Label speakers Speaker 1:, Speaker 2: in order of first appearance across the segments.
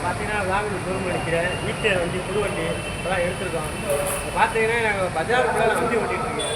Speaker 1: பார்த்தீங்கன்னா விளாங்குடி ஷோரூம் அடிக்கிறேன் ஈச்சர் வண்டி புது வண்டி இப்போலாம் எடுத்துருக்கோம். பார்த்தீங்கன்னா நாங்கள் பஜாருக்குள்ளே வண்டி ஓட்டிகிட்டு இருக்கேன்.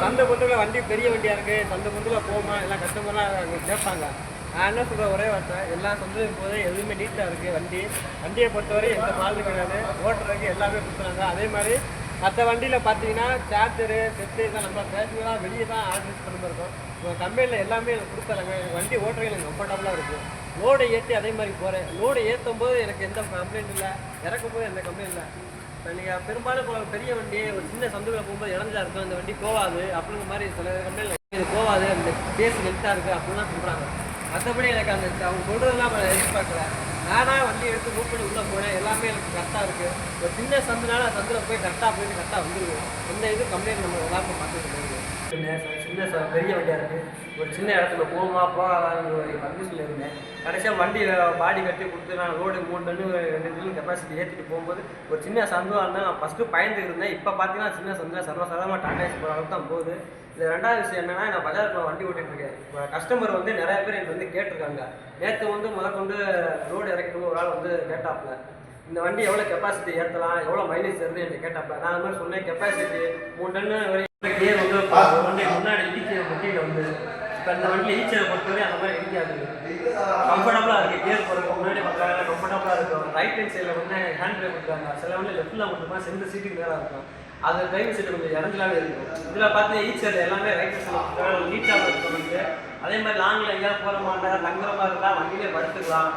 Speaker 1: சந்தை பொறுத்தவரை வண்டி பெரிய வண்டியாக இருக்குது, சந்தை பொறுத்தவரை போகுமா எல்லாம் கஸ்டமர்லாம் அங்கே கேட்பாங்க. நான் என்ன சொல்கிறேன், ஒரே வார்த்தை, எல்லா சந்தையும் போது எதுவுமே நீட்டாக இருக்குது வண்டியை பொறுத்தவரை எந்த மாலும் கிடையாது, ஓட்டுறதுக்கு எல்லாமே கொடுக்குறாங்க. அதே மாதிரி மற்ற வண்டியில் பார்த்தீங்கன்னா சார்ஜரு செட்டு தான் நம்ம பேசுலாம் வெளியே தான் ஆர்டர்ஸ் பண்ண மாதிரி இருக்கும். இப்போ கம்பெனியில் எல்லாமே எனக்கு கொடுத்துறாங்க. எனக்கு வண்டி ஓட்டுறது எனக்கு கம்ஃபர்டபுளாக இருக்குது. லோடை ஏற்றி அதே மாதிரி போகிறேன். லோடு ஏற்றும் போது எனக்கு எந்த கம்ப்ளைண்ட் இல்லை, இறக்கும் போது எந்த கம்ப்ளைண்ட் இல்லை. இப்போ நீங்கள் பெரும்பாலும் பெரிய வண்டி ஒரு சின்ன சந்துவில் போகும்போது இறஞ்சா இருக்கும், இந்த வண்டி போகாது அப்படிங்கிற மாதிரி சில கம்பெனியில் இது போகாது, இந்த பேஸ் லென்த்தாக இருக்குது அப்படின்லாம் சொல்கிறாங்க. மற்றபடி எனக்கு அந்த அவங்க சொல்கிறதெல்லாம் எதிர்பார்க்கல. நானாக வண்டி எடுத்து மூவ் பண்ணி உள்ளே போனேன், எல்லாமே எனக்கு கரெக்டாக இருக்குது. ஒரு சின்ன சந்துனால சந்தில் போய் போயிட்டு கரெக்டாக வந்துடுவேன். எந்த இது கம்ப்ளைண்ட் நம்ம எல்லாருமே பார்த்துட்டு போயிருக்கோம். சின்ன பெரிய வண்டியாக இருக்குது, ஒரு சின்ன இடத்துல போகாதான்னு ஒரு கன்ஃபியூஷனில் இருந்தேன். கடைசியாக வண்டி பாடி கட்டி கொடுத்து நான் ரோடு 3 டன்னு 2 டன்னு கெப்பாசிட்டி ஏற்றிட்டு போகும்போது ஒரு சின்ன சந்துவாக இருந்தால் நான் ஃபஸ்ட்டு பயந்துட்டு இருந்தேன். இப்போ பார்த்தீங்கன்னா சின்ன சந்தில் சர்வசாதாரணமாக டாட்டாஸ் போகிற அளவுக்கு தான் போகுது. இது ரெண்டாவது விஷயம் என்னன்னா, நான் பஜாருக்கு வண்டி ஓட்டிகிட்டு இருக்கேன். இப்போ கஸ்டமர் நிறைய பேர் எனக்கு கேட்டிருக்காங்க. நேற்று முதற்கொண்டு ரோடு இறக்கிட்டு ஒரு ஆள் கேட்டாப்புல, இந்த வண்டி எவ்வளோ கெப்பாசிட்டி ஏற்றலாம், எவ்வளோ மைலேஜ் தருது என்று கேட்டாப்புல. நான் அது மாதிரி சொன்னேன், கெப்பாசிட்டி 3 டன்னு வரைக்கும் கியர் வண்டி முன்னாடி இடிக்கிற வண்டியில் இப்போ இந்த வண்டியில் ஈச்சரை பொறுத்தவரை அந்த மாதிரி இடிக்காது, கம்ஃபர்டபுளாக இருக்குது. கியர் போகிறதுக்கு முன்னாடி பார்க்குறாங்க, கம்ஃபர்டபுளாக இருக்கும். ரைட் ஹேண்ட் சைடில் ஹேண்ட் பிரேக் கொடுக்குறாங்க. சில வண்டி லெஃப்ட்டில் மட்டுமா சென்டர் சீட்டுக்கு மேலே இருக்கும், அது டிரைவர் சீட்டு கொஞ்சம் இறஞ்சலாவே இருக்கும். இதில் பார்த்து ஈச்சர் எல்லாமே ரைட் சைடில் நீட்டாக இருக்கும். அதே மாதிரி லாங்கில் எங்கேயாவது போகிற மாட்டேன் தங்குற மாதிரி இருந்தால் வண்டியிலே படுத்துக்கலாம்.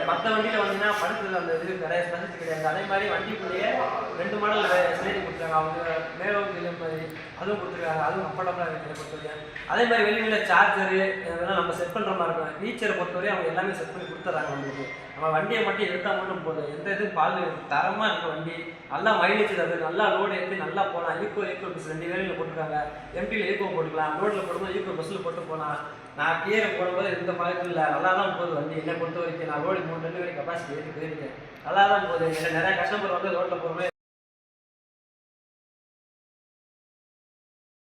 Speaker 1: மற்ற வண்டியில் வந்தீங்கன்னா படுத்துறது அந்த இது நிறைய ஸ்பெசிஃபிக் கிடையாது. அதே மாதிரி வண்டிக்குள்ளேயே 2 மாடல் ஸ்லைடிங் கொடுத்துருக்காங்க. அவங்க மேலோக்கு மாதிரி அதுவும் கொடுத்துருக்காங்க, அதுவும் கம்ஃபர்டபுளாக இருக்குது பொறுத்தவரையும். அதே மாதிரி வெளியில் சார்ஜரு இதெல்லாம் நம்ம செட் பண்ணுற மாதிரி இருக்கும். ஈச்சரை பொறுத்தவரையும் அவங்க எல்லாமே செட் பண்ணி கொடுத்துட்றாங்க நம்மளுக்கு. நம்ம வண்டியை மட்டும் எடுத்தால் மட்டும் போதும், எந்த இதுவும் பால் தரமாக இருக்க வண்டி, நல்லா மைலேஜ் தருது, நல்லா லோடு ஏற்றி நல்லா போகலாம். ஈக்கோ பஸ் 2 வேலையில் போட்டுருக்காங்க. எம்டியில் ஈக்கோ போட்டுக்கலாம், ரோட்டில் போடும்போது ஈக்கோ பஸ்ஸில் போட்டு போகலாம். நான் கியரை போடும்போது எந்த பழக்கம் இல்லை, நல்லா தான் போகுது வண்டி. என்னை பொறுத்த வரைக்கும் நான் ரோடு 3 டன்னு வரைக்கும் கெப்பாசிட்டி ஏற்றி போயிருக்கேன், நல்லா தான் போகுது. நிறையா கஸ்டமர் ரோட்டில் போகிறோமே